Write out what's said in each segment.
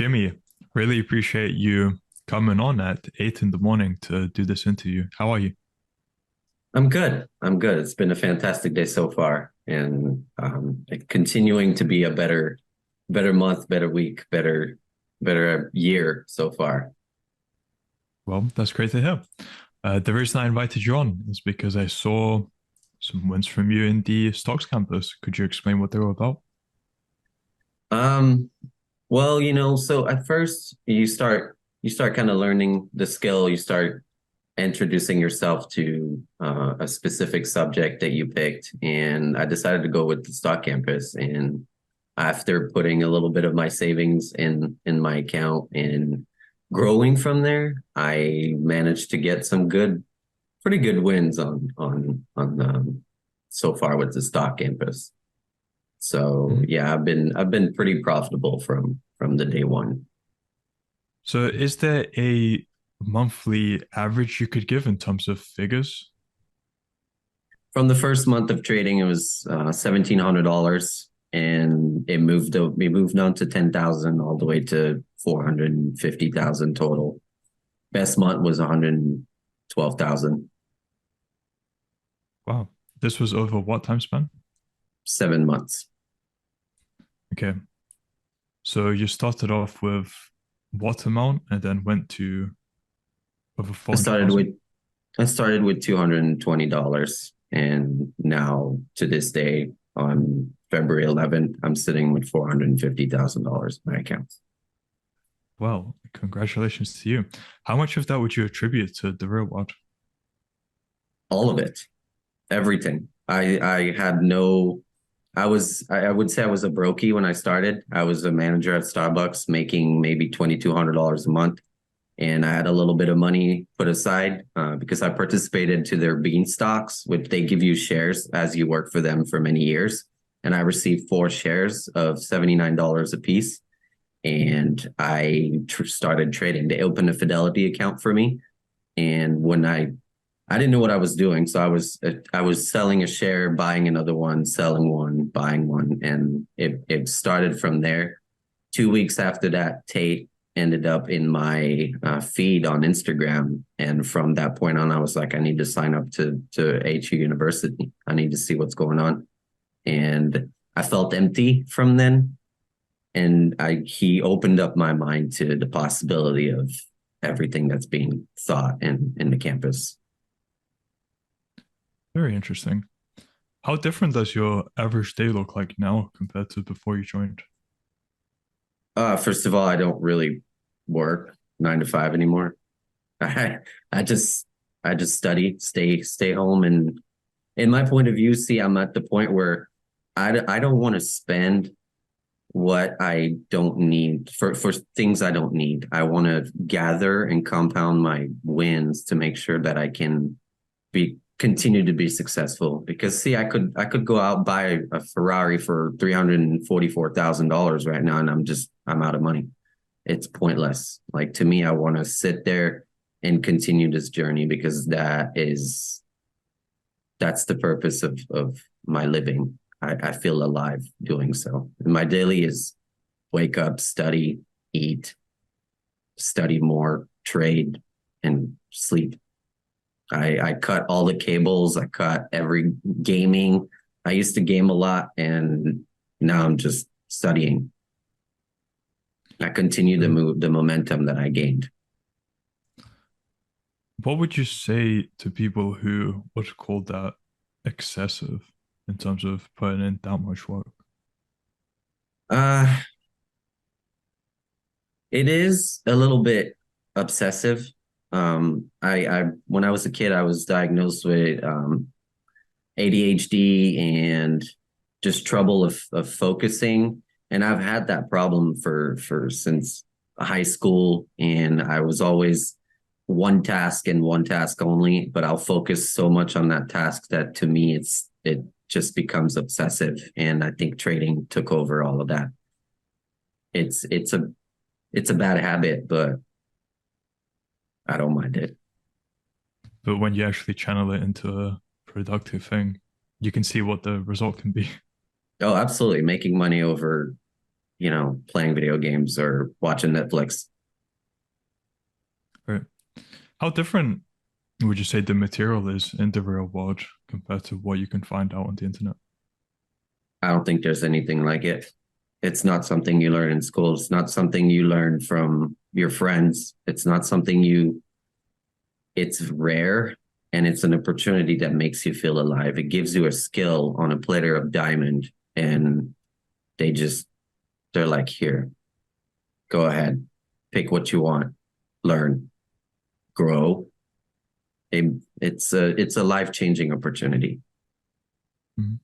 Jimmy, really appreciate you coming on at 8 in the morning to do this interview. How are you? I'm good. I'm good. It's been a fantastic day so far, and continuing to be a better month, better week, better year so far. Well, that's great to hear. The reason I invited you on is because I saw some wins from you in the stocks campus. Could you explain what they were about? Um, well, so at first you start kind of learning the skill. You start introducing yourself to a specific subject that you picked, and I decided to go with the stock campus. And after putting a little bit of my savings in my account and growing from there, I managed to get some pretty good wins on so far with the stock campus. So Mhm. yeah, I've been pretty profitable from the day one. So, is there a monthly average you could give in terms of figures? From the first month of trading, it was $1,700, and we moved down to 10,000 all the way to 450,000 total. Best month was 112,000, Wow. This was over what time span? 7 months. Okay. So, you started off with what amount and then went to over I started 400,000? with I started with $220, and now to this day, on February 11th, I'm sitting with $450,000 in my account. Well, congratulations to you. How much of that would you attribute to the real world? All of it, everything. I had no. I would say I was a brokey when I started. I was a manager at Starbucks, making maybe $2,200 a month, and I had a little bit of money put aside because I participated to their bean stocks, which they give you shares as you work for them for many years. And I received four shares of $79 a piece, and started trading. They opened a Fidelity account for me, and when I didn't know what I was doing, so I was selling a share, buying another one, selling one, buying one, and it started from there. 2 weeks after that, Tate ended up in my feed on Instagram, and from that point on, I was like, I need to sign up to HU University. I need to see what's going on, and I felt empty from then, and I he opened up my mind to the possibility of everything that's being thought in the campus. Very interesting. How different does your average day look like now compared to before you joined? First of all, I don't really work 9 to 5 anymore. I I just I just study, stay home, and in my point of view, see, I'm at the point where I don't want to spend what I don't need for things I don't need. I want to gather and compound my wins to make sure that I can be continue to be successful. Because see, I could go out and buy a Ferrari for $344,000 right now, and I'm out of money. It's pointless. Like, to me, I want to sit there and continue this journey because that's the purpose of my living. I feel alive doing so. And my daily is wake up, study, eat, study more, trade, and sleep. I cut all the cables. I cut every gaming. I used to game a lot, and now I'm just studying. I continue to Uh, move the momentum that I gained. What would you say to people who would call that excessive in terms of putting in that much work? Uh, it is a little bit obsessive. I when I was a kid, I was diagnosed with ADHD and just trouble of focusing. And I've had that problem for since high school. And I was always one task and one task only, but I'll focus so much on that task that to me it just becomes obsessive. And I think trading took over all of that. It's it's a it's a bad habit, but I don't mind it. But when you actually channel it into a productive thing, you can see what the result can be. Oh, absolutely. Making money over playing video games or watching Netflix. Right. How different would you say the material is in the real world compared to what you can find out on the internet? I don't think there's anything like it. It's not something you learn in school. It's not something you learn from your friends. It's rare, and it's an opportunity that makes you feel alive. It gives you a skill on a platter of diamond, and they just, they're like, here, go ahead, pick what you want, learn, grow. It's a life-changing opportunity. Mhm.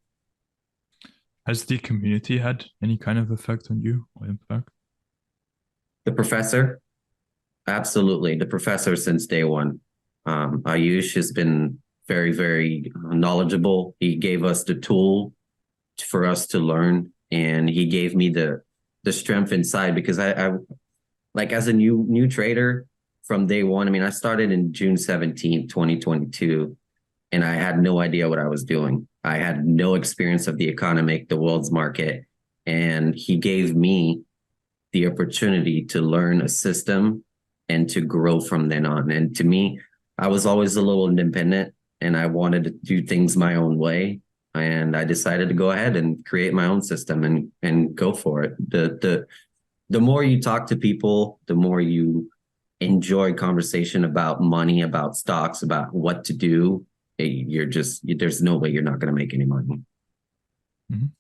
Has the community had any kind of effect on you or impact? The professor, absolutely. The professor since day one. Ayush has been very, very knowledgeable. He gave us the tool for us to learn, and he gave me the strength inside because I like as a new trader from day one. I mean, I started in June 17th, 2022, and I had no idea what I was doing. I had no experience of the economic, the world's market, and he gave me the opportunity to learn a system and to grow from then on. And to me, I was always a little independent and I wanted to do things my own way. And I decided to go ahead and create my own system and go for it. The more you talk to people, the more you enjoy conversation about money, about stocks, about what to do. You're just, there's no way you're not going to make any money. Mhm.